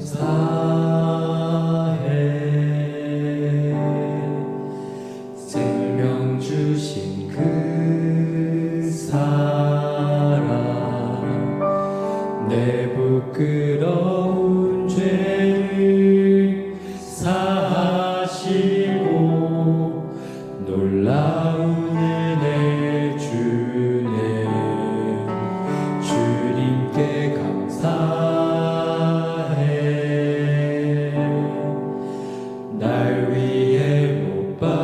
감사해. 생명 주신 그 사랑, 내 부끄러운 죄를 사하시고 놀라운 은혜 주네. 주님께 감사해. 날 위해 못 박힌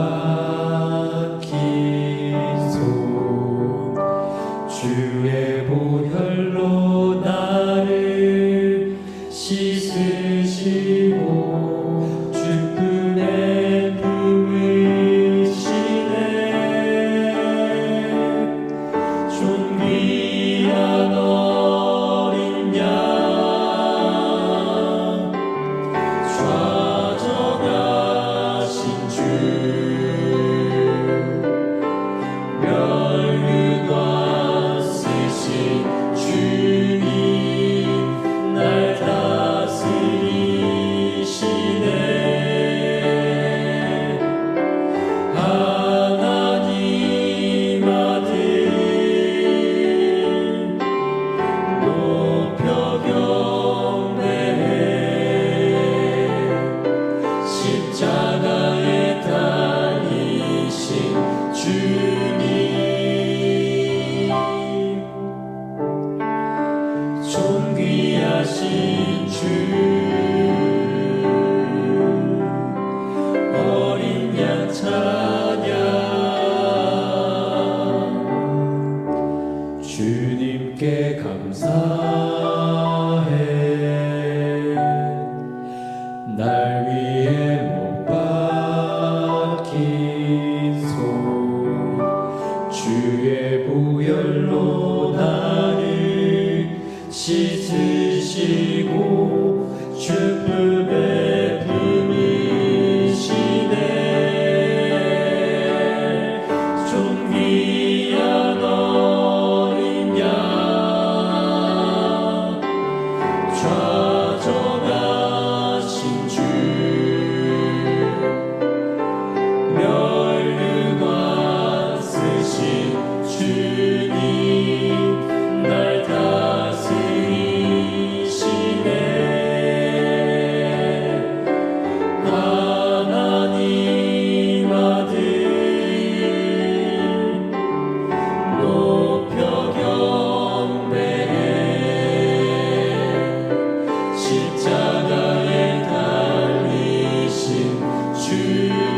손, 주의 보혈로 나를 씻으시고 주님의 품으시네. 존귀한 어린 양, 좌정하신 주, 멸류관 쓰신 주님, 날 다스리시네. 하나님 아들, 높여 경배해. 십자가에 달리신 주님, 존귀하신 주, 어린 양 찬양. 주님께 감사해. 날 위해 못 박힌 손, 주의 보혈로 나를 씻으시고 주품에 품으시네. 존귀한 어린 양, 좌정하신 주, 멸류관 쓰신 주님, 날 다스리시네. 하나님 아들, 높여 경배해. 십자가에 달리신 주님,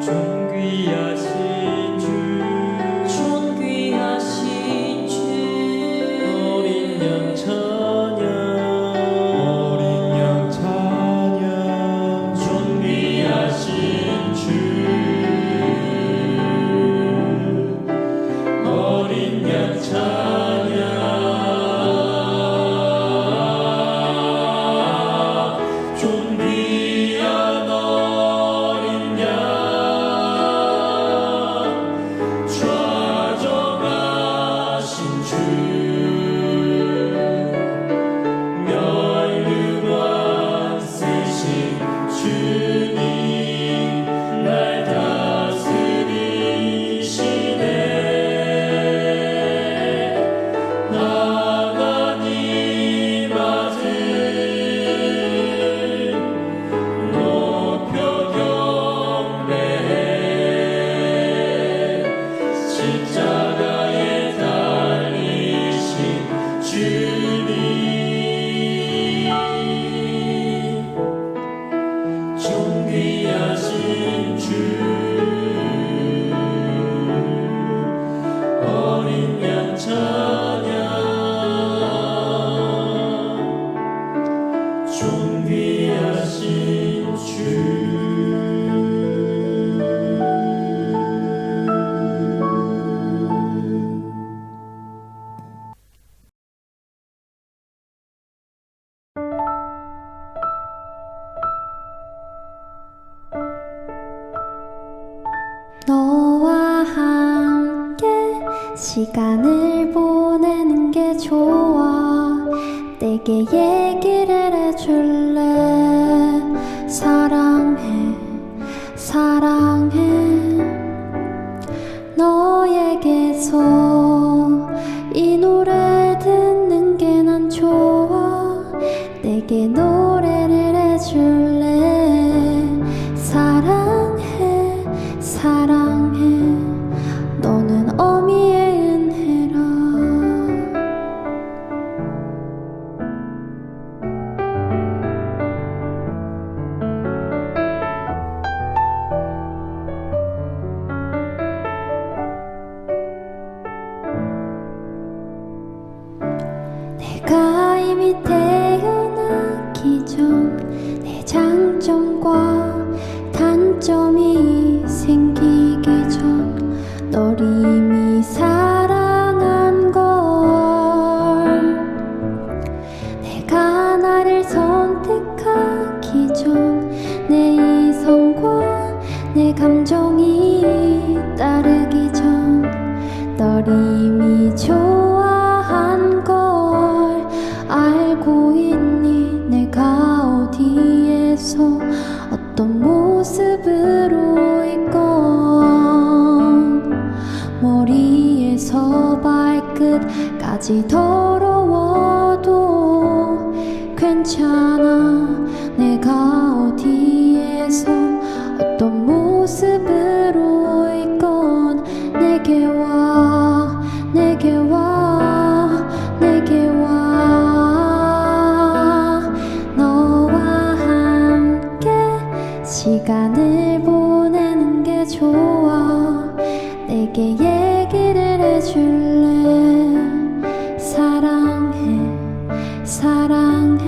존귀하신 주, 존귀하신 주, 어린 양 찬양, 어린 양 찬양. 존귀하신 주, 어린 양 찬양. 존귀한 어린 양, 좌정하신 주, 멸류관 쓰신 주님, 날 다스리시네. 하나님 아들, 높여 경배해. 십자가에 달리신 주님, 존귀하신 주, 어린 양 찬양. 존귀하신 주. 너와 함께 시간을 보내는 게 좋아. 내게 얘기를 해줄래. 사랑해, 사랑해. 너에게서 이 노래 듣는 게 난 좋아. 내게 노래를 해줄래. 사랑해, 사랑해. 너는 어미의 은혜라. 내가 이미 태어나기 전 내 장점과 단점이 생기기 전 널 이미 사랑한 걸. 내가 나를 선택하기 전 내 이성과 내 감정이 따르기 전 널 이미 좋아한 걸 알고 있니? 내가 어디에서 어떤 모습으로 있건 머리에서 발끝까지 더러워도 괜찮아. 내가 어디에서 어떤 모습으로 있건 내게 와, 내게 와, 내게 와. 너와 함께 시간을 보내는 게 좋아. 내게 얘기를 해줄래. 사랑해, 사랑해.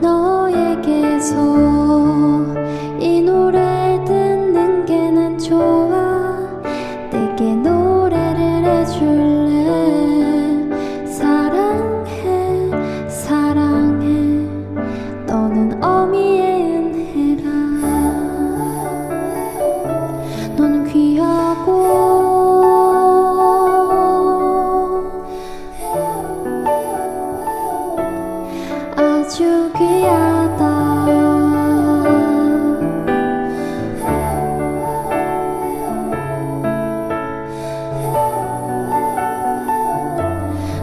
너에게서 이 노래 듣는 게 난 좋아. 내게 노래를 해줄래. 사랑해, 사랑해. 너는 어미의 은혜라. 너는 귀하고 아주 귀하다.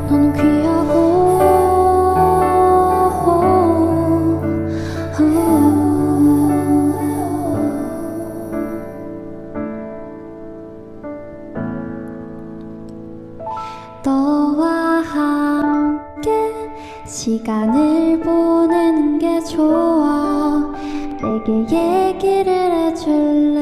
너는 귀하고 너와 함께 시간을 보내는 게 좋아. 내게 얘기를 해줄래.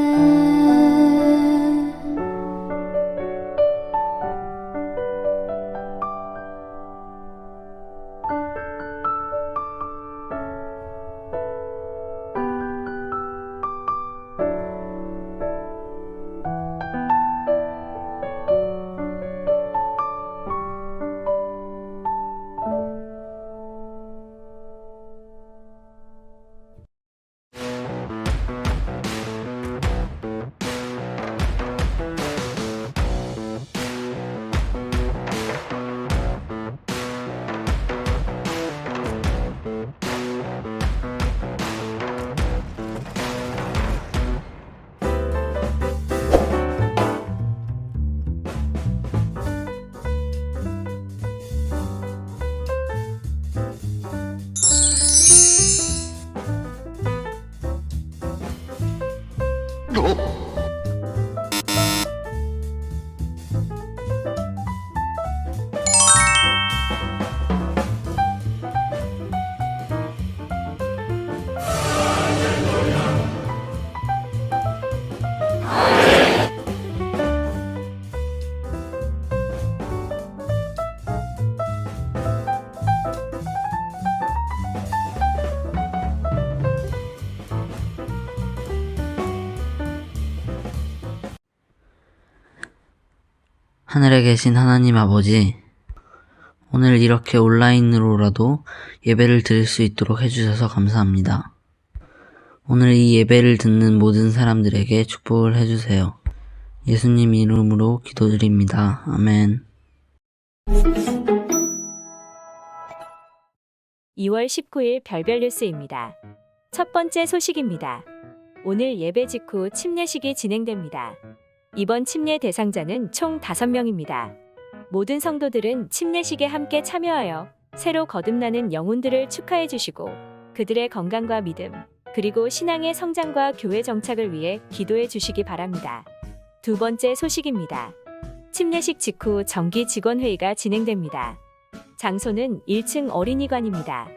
하늘에 계신 하나님 아버지, 오늘 이렇게 온라인으로라도 예배를 드릴 수 있도록 해주셔서 감사합니다. 오늘 이 예배를 듣는 모든 사람들에게 축복을 해주세요. 예수님 이름으로 기도드립니다. 아멘. (2월 19일) 별별 뉴스입니다. 첫 번째 소식입니다. 오늘 예배 직후 침례식이 진행됩니다. 이번 침례 대상자는 총 5명입니다. 모든 성도들은 침례식에 함께 참여하여 새로 거듭나는 영혼들을 축하해 주시고 그들의 건강과 믿음, 그리고 신앙의 성장과 교회 정착을 위해 기도해 주시기 바랍니다. 두 번째 소식입니다. 침례식 직후 정기 직원회의가 진행됩니다. 장소는 1층 어린이관입니다.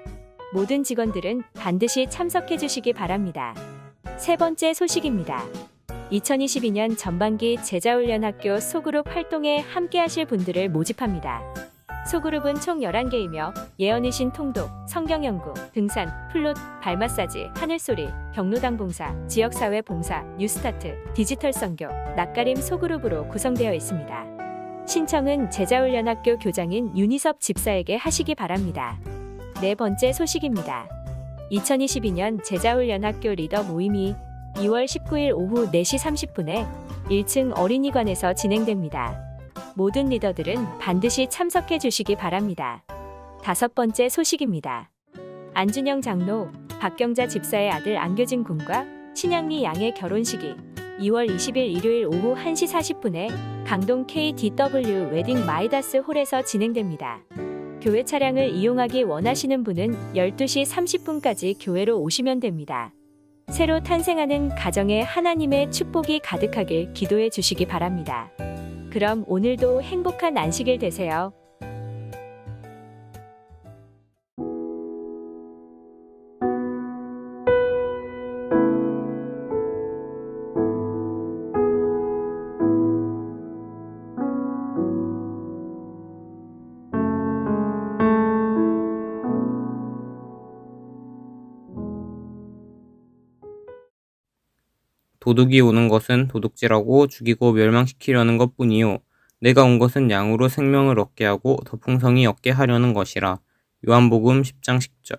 모든 직원들은 반드시 참석해 주시기 바랍니다. 세 번째 소식입니다. 2022년 전반기 제자훈련학교 소그룹 활동에 함께하실 분들을 모집합니다. 소그룹은 총 11개이며 예언이신 통독, 성경연구, 등산, 플룻, 발마사지, 하늘소리, 경로당 봉사, 지역사회 봉사, 뉴스타트, 디지털 선교, 낯가림 소그룹으로 구성되어 있습니다. 신청은 제자훈련학교 교장인 윤희섭 집사에게 하시기 바랍니다. 네 번째 소식입니다. 2022년 제자훈련학교 리더 모임이 2월 19일 오후 4시 30분에 1층 어린이관에서 진행됩니다. 모든 리더들은 반드시 참석해 주시기 바랍니다. 다섯 번째 소식입니다. 안준영 장로, 박경자 집사의 아들 안교진 군과 신양리 양의 결혼식이 2월 20일 일요일 오후 1시 40분에 강동 KDW 웨딩 마이다스 홀에서 진행됩니다. 교회 차량을 이용하기 원하시는 분은 12시 30분까지 교회로 오시면 됩니다. 새로 탄생하는 가정에 하나님의 축복이 가득하길 기도해 주시기 바랍니다. 그럼 오늘도 행복한 안식일 되세요. 도둑이 오는 것은 도둑질하고 죽이고 멸망시키려는 것뿐이요 내가 온 것은 양으로 생명을 얻게 하고 더 풍성히 얻게 하려는 것이라. 요한복음 10장 10절.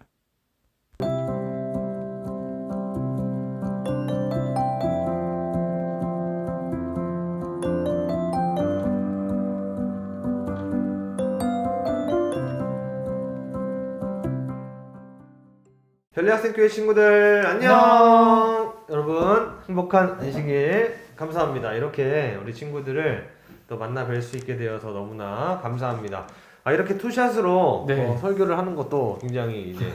별리학생교회 친구들 안녕! 여러분 행복한 안식일 감사합니다. 이렇게 우리 친구들을 또 만나 뵐 수 있게 되어서 너무나 감사합니다. 이렇게 투샷으로 네. 설교를 하는 것도 굉장히 이제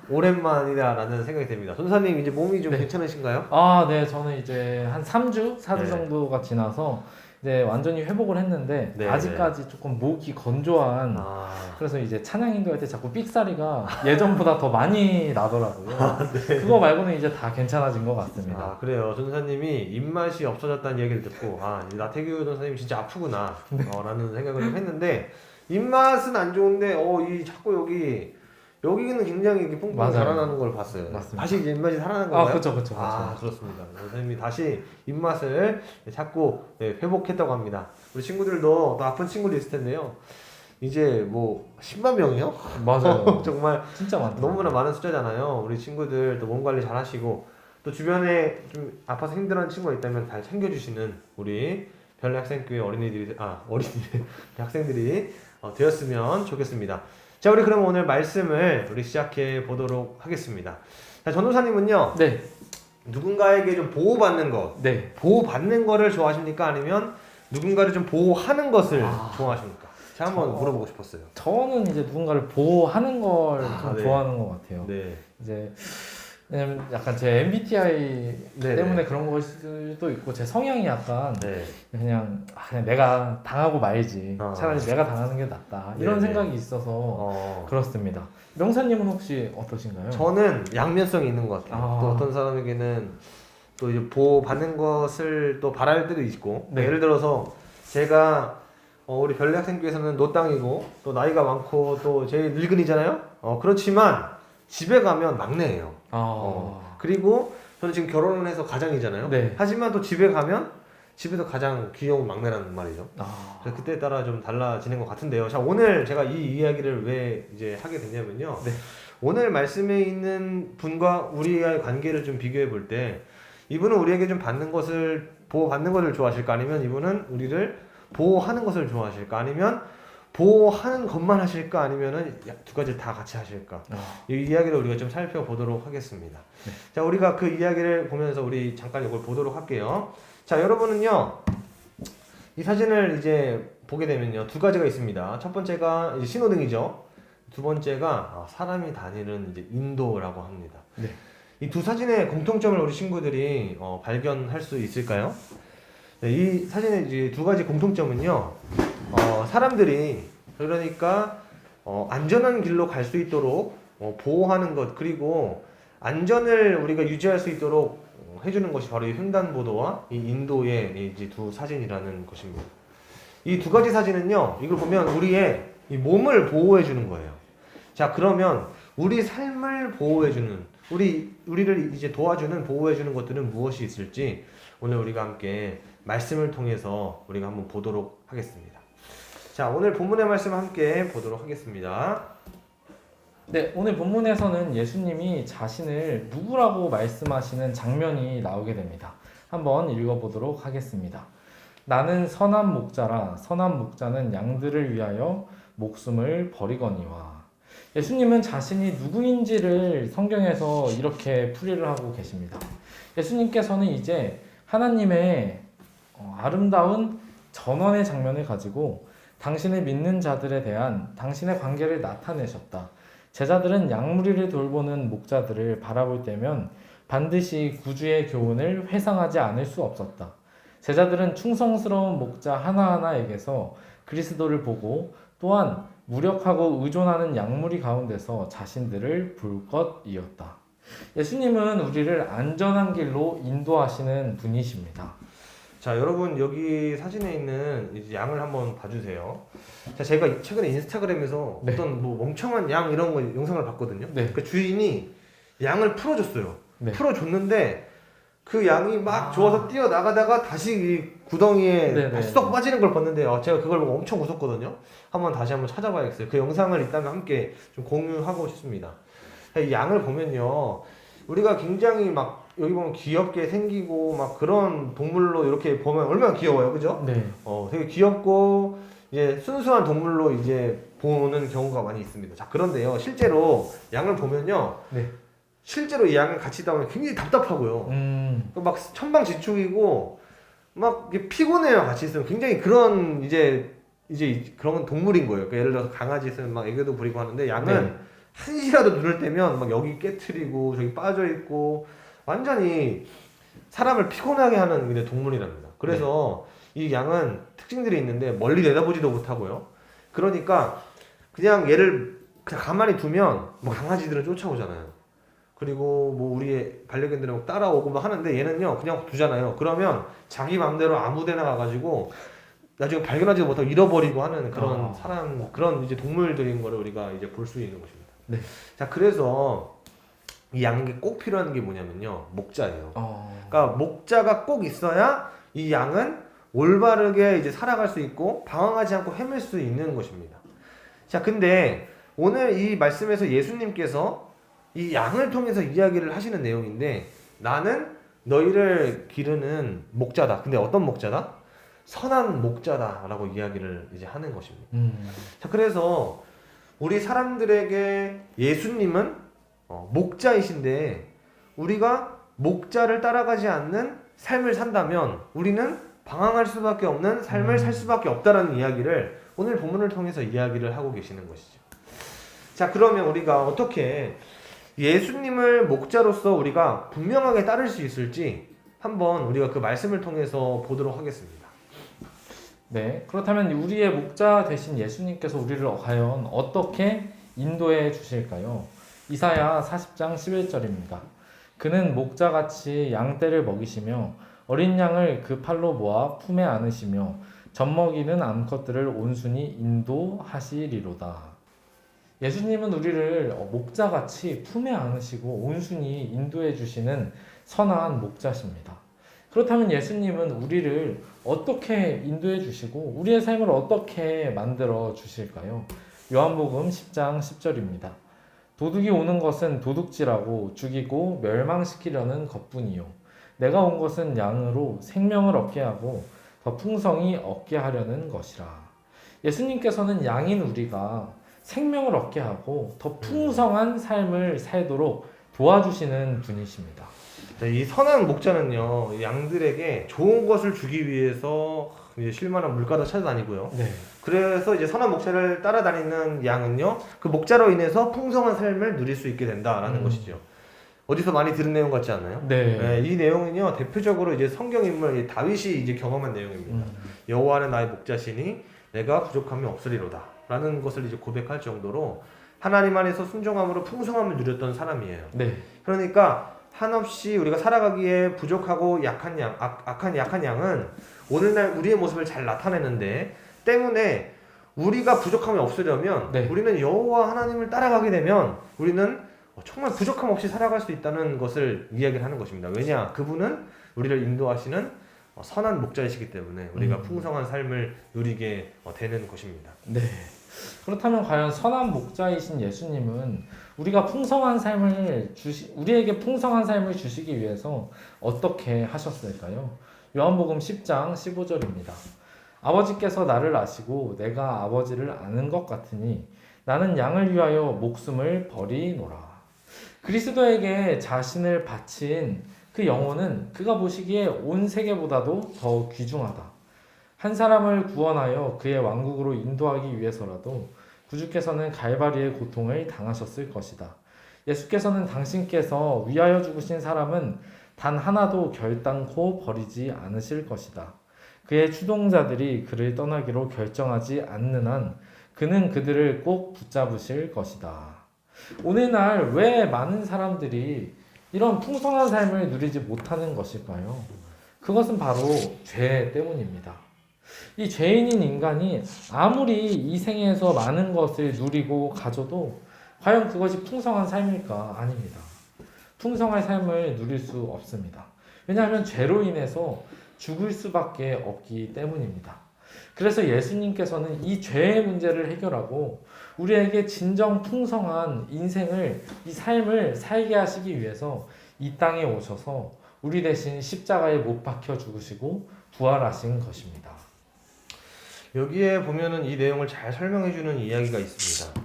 오랜만이다라는 생각이 듭니다. 손사님 이제 몸이 좀 네. 괜찮으신가요? 네, 저는 이제 한 3주, 4주 네. 정도가 지나서 이제 완전히 회복을 했는데 네, 아직까지 조금 목이 건조한 아, 그래서 이제 찬양 인도할 때 자꾸 삑사리가 예전보다 더 많이 나더라고요. 네. 그거 말고는 이제 다 괜찮아진 것 같습니다. 그래요. 전사님이 입맛이 없어졌다는 얘기를 듣고 이 나태규 전사님이 진짜 아프구나 라는 생각을 좀 했는데 입맛은 안 좋은데 이 자꾸 여기는 굉장히 이렇게 뿡뿡 맞아요. 자라나는 걸 봤어요. 맞습니다. 다시 이제 입맛이 살아난 건가요? 그렇죠. 그렇습니다. 선생님이 다시 입맛을 자꾸 회복했다고 합니다. 우리 친구들도 또 아픈 친구들 있을 텐데요. 이제 뭐 10만 명이요? 맞아요. 정말 진짜 많다. 너무나 많은 숫자잖아요. 우리 친구들 또 몸 관리 잘 하시고 또 주변에 좀 아파서 힘들어하는 친구가 있다면 잘 챙겨주시는 우리 별내학생교회 어린이들 학생들이 되었으면 좋겠습니다. 자, 우리 그럼 오늘 말씀을 우리 시작해 보도록 하겠습니다. 자, 전도사님은요. 네. 누군가에게 좀 보호받는 것, 네. 보호받는 거를 좋아하십니까? 아니면 누군가를 좀 보호하는 것을 좋아하십니까? 제가 한번 물어보고 싶었어요. 저는 이제 누군가를 보호하는 걸 좀 네. 좋아하는 것 같아요. 네. 이제 왜냐면 약간 제 MBTI 네, 때문에 네. 그런 걸 수도 있고 제 성향이 약간 네. 그냥 내가 당하고 말지 차라리 내가 당하는 게 낫다 이런 네네. 생각이 있어서 그렇습니다. 명사님은 혹시 어떠신가요? 저는 양면성이 있는 것 같아요. 또 어떤 사람에게는 또 이제 보호받는 것을 또 바랄 때도 있고 네. 예를 들어서 제가 우리 별내학생교회에서는 노땅이고 또 나이가 많고 또 제일 늙은이잖아요. 그렇지만 집에 가면 막내예요. 그리고 저는 지금 결혼을 해서 가장이잖아요. 네. 하지만 또 집에 가면 집에서 가장 귀여운 막내라는 말이죠. 그래서 그때에 따라 좀 달라지는 것 같은데요. 자, 오늘 제가 이 이야기를 왜 이제 하게 됐냐면요. 네. 오늘 말씀에 있는 분과 우리의 관계를 좀 비교해 볼 때 이분은 우리에게 좀 보호받는 것을 좋아하실까? 아니면 이분은 우리를 보호하는 것을 좋아하실까? 아니면 보호하는 것만 하실까 아니면은 두 가지를 다 같이 하실까? 이 이야기를 우리가 좀 살펴보도록 하겠습니다. 네. 자, 우리가 그 이야기를 보면서 우리 잠깐 이걸 보도록 할게요. 자, 여러분은요, 이 사진을 이제 보게 되면요, 두 가지가 있습니다. 첫 번째가 이제 신호등이죠. 두 번째가 사람이 다니는 이제 인도라고 합니다. 네. 이 두 사진의 공통점을 우리 친구들이 발견할 수 있을까요? 네, 이 사진의 이제 두 가지 공통점은요, 사람들이 그러니까 안전한 길로 갈 수 있도록 보호하는 것, 그리고 안전을 우리가 유지할 수 있도록 해주는 것이 바로 이 횡단보도와 이 인도의 이제 두 사진이라는 것입니다. 이 두 가지 사진은요, 이걸 보면 우리의 이 몸을 보호해 주는 거예요. 자, 그러면 우리 삶을 보호해 주는, 우리를 이제 도와주는, 보호해 주는 것들은 무엇이 있을지 오늘 우리가 함께 말씀을 통해서 우리가 한번 보도록 하겠습니다. 자, 오늘 본문의 말씀 함께 보도록 하겠습니다. 네, 오늘 본문에서는 예수님이 자신을 누구라고 말씀하시는 장면이 나오게 됩니다. 한번 읽어보도록 하겠습니다. 나는 선한 목자라. 선한 목자는 양들을 위하여 목숨을 버리거니와. 예수님은 자신이 누구인지를 성경에서 이렇게 풀이를 하고 계십니다. 예수님께서는 이제 하나님의 아름다운 전원의 장면을 가지고 당신을 믿는 자들에 대한 당신의 관계를 나타내셨다. 제자들은 양무리를 돌보는 목자들을 바라볼 때면 반드시 구주의 교훈을 회상하지 않을 수 없었다. 제자들은 충성스러운 목자 하나하나에게서 그리스도를 보고 또한 무력하고 의존하는 양무리 가운데서 자신들을 볼 것이었다. 예수님은 우리를 안전한 길로 인도하시는 분이십니다. 자, 여러분 여기 사진에 있는 이제 양을 한번 봐주세요. 자, 제가 최근에 인스타그램에서 네. 어떤 뭐 멍청한 양 이런 거 영상을 봤거든요. 네. 그 주인이 양을 풀어줬어요. 네. 풀어줬는데 그 양이 막 좋아서 뛰어나가다가 다시 이 구덩이에 네네. 쏙 빠지는 걸 봤는데 제가 그걸 보고 엄청 무섭거든요. 다시 한번 찾아봐야겠어요. 그 영상을 있다면 함께 좀 공유하고 싶습니다. 이 양을 보면요, 우리가 굉장히 막 여기 보면 귀엽게 생기고 막 그런 동물로 이렇게 보면 얼마나 귀여워요, 그죠? 네. 되게 귀엽고 이제 순수한 동물로 이제 보는 경우가 많이 있습니다. 자, 그런데요, 실제로 양을 보면요, 네. 실제로 이 양을 같이 있다 보면 굉장히 답답하고요. 막 천방지축이고 막 이게 피곤해요. 같이 있으면 굉장히 그런 이제 그런 동물인 거예요. 그러니까 예를 들어서 강아지 있으면 막 애교도 부리고 하는데 양은 네. 한시라도 눈을 떼면 막 여기 깨트리고 저기 빠져 있고 완전히 사람을 피곤하게 하는 이제 동물이랍니다. 그래서 이 양은 특징들이 있는데 멀리 내다보지도 못하고요. 그러니까 그냥 얘를 그냥 가만히 두면 뭐 강아지들은 쫓아오잖아요. 그리고 뭐 우리의 반려견들은 막 따라오고 막 하는데 얘는요 그냥 두잖아요. 그러면 자기 맘대로 아무데나 가가지고 나중에 발견하지도 못하고 잃어버리고 하는 그런 그런 이제 동물들인 거를 우리가 이제 볼 수 있는 것입니다. 네. 자, 그래서 이 양에게 꼭 필요한 게 뭐냐면요, 목자예요. 그러니까 목자가 꼭 있어야 이 양은 올바르게 이제 살아갈 수 있고 방황하지 않고 헤맬 수 있는 것입니다. 자, 근데 오늘 이 말씀에서 예수님께서 이 양을 통해서 이야기를 하시는 내용인데, 나는 너희를 기르는 목자다. 근데 어떤 목자다? 선한 목자다라고 이야기를 이제 하는 것입니다. 자, 그래서 우리 사람들에게 예수님은 목자이신데 우리가 목자를 따라가지 않는 삶을 산다면 우리는 방황할 수밖에 없는 삶을 살 수밖에 없다라는 이야기를 오늘 본문을 통해서 이야기를 하고 계시는 것이죠. 자, 그러면 우리가 어떻게 예수님을 목자로서 우리가 분명하게 따를 수 있을지 한번 우리가 그 말씀을 통해서 보도록 하겠습니다. 네, 그렇다면 우리의 목자 되신 예수님께서 우리를 과연 어떻게 인도해 주실까요? 이사야 40장 11절입니다. 그는 목자같이 양떼를 먹이시며 어린 양을 그 팔로 모아 품에 안으시며 젖먹이는 암컷들을 온순히 인도하시리로다. 예수님은 우리를 목자같이 품에 안으시고 온순히 인도해 주시는 선한 목자십니다. 그렇다면 예수님은 우리를 어떻게 인도해 주시고 우리의 삶을 어떻게 만들어 주실까요? 요한복음 10장 10절입니다. 도둑이 오는 것은 도둑질하고 죽이고 멸망시키려는 것뿐이요. 내가 온 것은 양으로 생명을 얻게 하고 더 풍성히 얻게 하려는 것이라. 예수님께서는 양인 우리가 생명을 얻게 하고 더 풍성한 삶을 살도록 도와주시는 분이십니다. 자, 이 선한 목자는요, 양들에게 좋은 것을 주기 위해서 이제 쉴만한 물가도 찾아다니고요. 네. 그래서 이제 선한 목자를 따라다니는 양은요, 그 목자로 인해서 풍성한 삶을 누릴 수 있게 된다라는 것이죠. 어디서 많이 들은 내용 같지 않나요? 네. 네, 이 내용은요, 대표적으로 이제 성경 인물 이 다윗이 이제 경험한 내용입니다. 여호와는 나의 목자시니 내가 부족함이 없으리로다 라는 것을 이제 고백할 정도로 하나님 안에서 순종함으로 풍성함을 누렸던 사람이에요. 네. 그러니까 한없이 우리가 살아가기에 부족하고 약한 양, 약한 양은 오늘날 우리의 모습을 잘 나타내는데, 때문에 우리가 부족함이 없으려면 네. 우리는 여호와 하나님을 따라가게 되면 우리는 정말 부족함 없이 살아갈 수 있다는 것을 이야기를 하는 것입니다. 왜냐? 그분은 우리를 인도하시는 선한 목자이시기 때문에 우리가 풍성한 삶을 누리게 되는 것입니다. 네. 그렇다면 과연 선한 목자이신 예수님은 우리가 풍성한 삶을 우리에게 풍성한 삶을 주시기 위해서 어떻게 하셨을까요? 요한복음 10장 15절입니다. 아버지께서 나를 아시고 내가 아버지를 아는 것 같으니 나는 양을 위하여 목숨을 버리노라. 그리스도에게 자신을 바친 그 영혼은 그가 보시기에 온 세계보다도 더 귀중하다. 한 사람을 구원하여 그의 왕국으로 인도하기 위해서라도 구주께서는 갈바리의 고통을 당하셨을 것이다. 예수께서는 당신께서 위하여 죽으신 사람은 단 하나도 결단코 버리지 않으실 것이다. 그의 추종자들이 그를 떠나기로 결정하지 않는 한 그는 그들을 꼭 붙잡으실 것이다. 오늘날 왜 많은 사람들이 이런 풍성한 삶을 누리지 못하는 것일까요? 그것은 바로 죄 때문입니다. 이 죄인인 인간이 아무리 이 생에서 많은 것을 누리고 가져도 과연 그것이 풍성한 삶일까? 아닙니다. 풍성한 삶을 누릴 수 없습니다. 왜냐하면 죄로 인해서 죽을 수밖에 없기 때문입니다. 그래서 예수님께서는 이 죄의 문제를 해결하고 우리에게 진정 풍성한 인생을, 이 삶을 살게 하시기 위해서 이 땅에 오셔서 우리 대신 십자가에 못 박혀 죽으시고 부활하신 것입니다. 여기에 보면은 이 내용을 잘 설명해주는 이야기가 있습니다.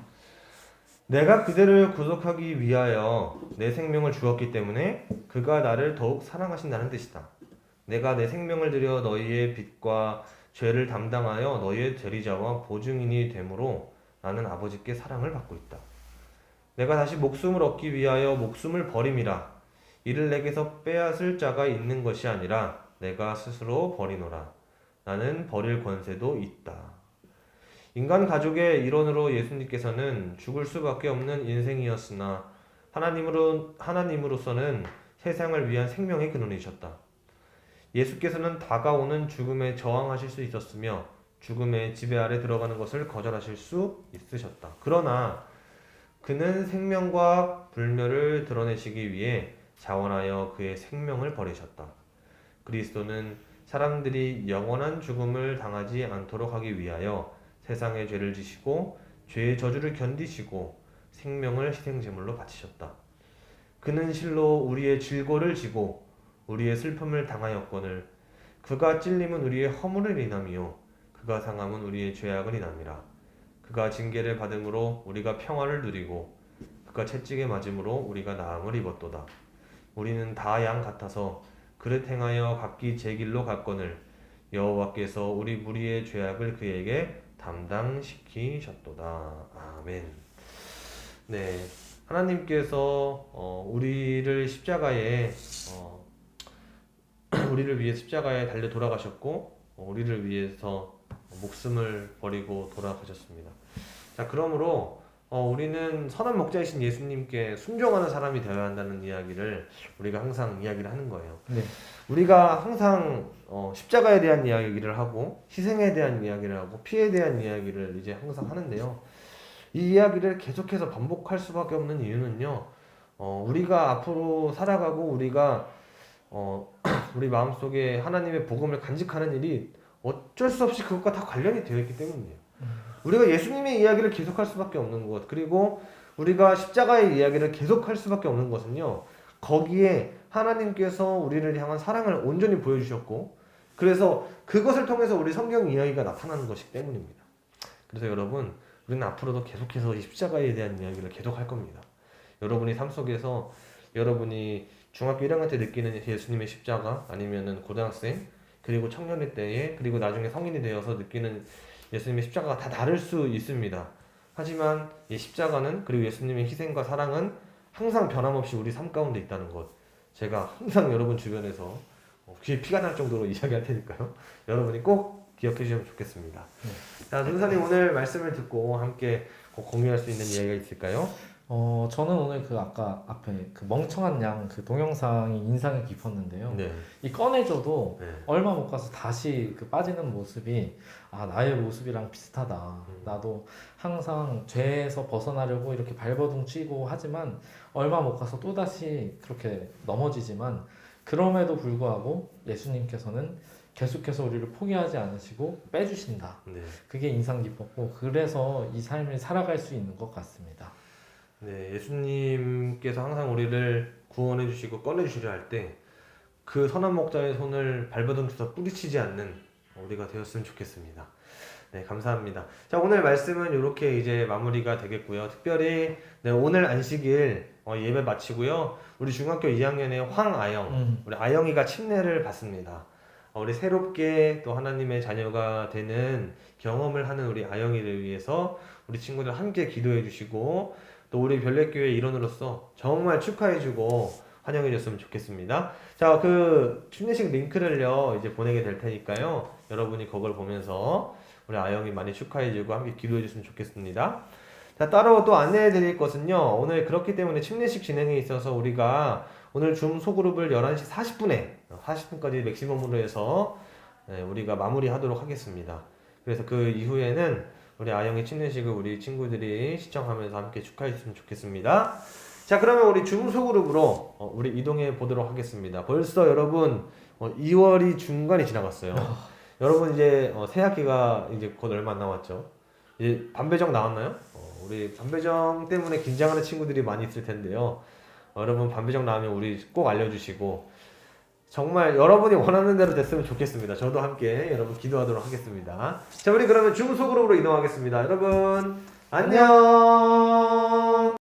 내가 그들을 구속하기 위하여 내 생명을 주었기 때문에 그가 나를 더욱 사랑하신다는 뜻이다. 내가 내 생명을 들여 너희의 빚과 죄를 담당하여 너희의 대리자와 보증인이 되므로 나는 아버지께 사랑을 받고 있다. 내가 다시 목숨을 얻기 위하여 목숨을 버림이라. 이를 내게서 빼앗을 자가 있는 것이 아니라 내가 스스로 버리노라. 나는 버릴 권세도 있다. 인간 가족의 일원으로 예수님께서는 죽을 수밖에 없는 인생이었으나 하나님으로서는 세상을 위한 생명의 근원이셨다. 예수께서는 다가오는 죽음에 저항하실 수 있었으며 죽음의 지배 아래 들어가는 것을 거절하실 수 있으셨다. 그러나 그는 생명과 불멸을 드러내시기 위해 자원하여 그의 생명을 버리셨다. 그리스도는 사람들이 영원한 죽음을 당하지 않도록 하기 위하여 세상의 죄를 지시고 죄의 저주를 견디시고 생명을 희생제물로 바치셨다. 그는 실로 우리의 질고를 지고 우리의 슬픔을 당하였거늘 그가 찔림은 우리의 허물을 인함이요 그가 상함은 우리의 죄악을 인함이라. 그가 징계를 받음으로 우리가 평화를 누리고 그가 채찍에 맞음으로 우리가 나음을 입었도다. 우리는 다 양 같아서 그릇 행하여 각기 제 길로 갔거늘 여호와께서 우리 무리의 죄악을 그에게 담당시키셨도다. 아멘. 네, 하나님께서 우리를 십자가에 우리를 위해 십자가에 달려 돌아가셨고 우리를 위해서 목숨을 버리고 돌아가셨습니다. 자, 그러므로 우리는 선한 목자이신 예수님께 순종하는 사람이 되어야 한다는 이야기를 우리가 항상 이야기를 하는 거예요. 네. 우리가 항상 십자가에 대한 이야기를 하고 희생에 대한 이야기를 하고 피에 대한 이야기를 이제 항상 하는데요. 이 이야기를 계속해서 반복할 수밖에 없는 이유는요. 우리가 앞으로 살아가고 우리가 우리 마음속에 하나님의 복음을 간직하는 일이 어쩔 수 없이 그것과 다 관련이 되어 있기 때문이에요. 우리가 예수님의 이야기를 계속할 수밖에 없는 것, 그리고 우리가 십자가의 이야기를 계속할 수밖에 없는 것은요, 거기에 하나님께서 우리를 향한 사랑을 온전히 보여주셨고, 그래서 그것을 통해서 우리 성경 이야기가 나타나는 것이기 때문입니다. 그래서 여러분, 우리는 앞으로도 계속해서 이 십자가에 대한 이야기를 계속 할 겁니다. 여러분이 삶 속에서 여러분이 중학교 1학년 때 느끼는 예수님의 십자가, 아니면은 고등학생, 그리고 청년의 때에, 그리고 나중에 성인이 되어서 느끼는 예수님의 십자가가 다 다를 수 있습니다. 하지만 이 십자가는, 그리고 예수님의 희생과 사랑은 항상 변함없이 우리 삶 가운데 있다는 것, 제가 항상 여러분 주변에서 귀에 피가 날 정도로 이야기할 테니까요. 여러분이 꼭 기억해 주시면 좋겠습니다. 자, 전사님 오늘 말씀을 듣고 함께 공유할 수 있는 이야기가 있을까요? 저는 오늘 그 아까 앞에 그 멍청한 양 그 동영상이 인상이 깊었는데요. 네. 이 꺼내줘도 네. 얼마 못 가서 다시 그 빠지는 모습이 나의 모습이랑 비슷하다. 나도 항상 죄에서 벗어나려고 이렇게 발버둥 치고 하지만 얼마 못 가서 또다시 그렇게 넘어지지만, 그럼에도 불구하고 예수님께서는 계속해서 우리를 포기하지 않으시고 빼주신다. 네. 그게 인상 깊었고, 그래서 이 삶을 살아갈 수 있는 것 같습니다. 네, 예수님께서 항상 우리를 구원해 주시고 꺼내 주시려 할 때 그 선한 목자의 손을 발버둥 쳐서 뿌리치지 않는 우리가 되었으면 좋겠습니다. 네, 감사합니다. 자, 오늘 말씀은 이렇게 이제 마무리가 되겠고요. 특별히 오늘 안식일 예배 마치고요. 우리 중학교 2학년의 황아영, 우리 아영이가 침례를 받습니다. 우리 새롭게 또 하나님의 자녀가 되는 경험을 하는 우리 아영이를 위해서 우리 친구들 함께 기도해 주시고, 또 우리 별내교회 일원으로서 정말 축하해주고 환영해줬으면 좋겠습니다. 자, 그 침례식 링크를요 이제 보내게 될 테니까요. 여러분이 그걸 보면서 우리 아영이 많이 축하해주고 함께 기도해줬으면 좋겠습니다. 자, 따로 또 안내해드릴 것은요. 오늘 그렇기 때문에 침례식 진행에 있어서 우리가 오늘 줌 소그룹을 11시 40분까지 맥시멈으로 해서 우리가 마무리하도록 하겠습니다. 그래서 그 이후에는 우리 아영의 침례식을 우리 친구들이 시청하면서 함께 축하해주시면 좋겠습니다. 자, 그러면 우리 줌 소그룹으로 우리 이동해 보도록 하겠습니다. 벌써 여러분 2월이 중간이 지나갔어요. 여러분 이제 새 학기가 이제 곧 얼마 안 남았죠. 이제 반배정 나왔나요? 우리 반배정 때문에 긴장하는 친구들이 많이 있을 텐데요. 여러분 반배정 나오면 우리 꼭 알려주시고, 정말 여러분이 원하는 대로 됐으면 좋겠습니다. 저도 함께 여러분 기도하도록 하겠습니다. 자, 우리 그러면 줌 소그룹으로 이동하겠습니다. 여러분 안녕.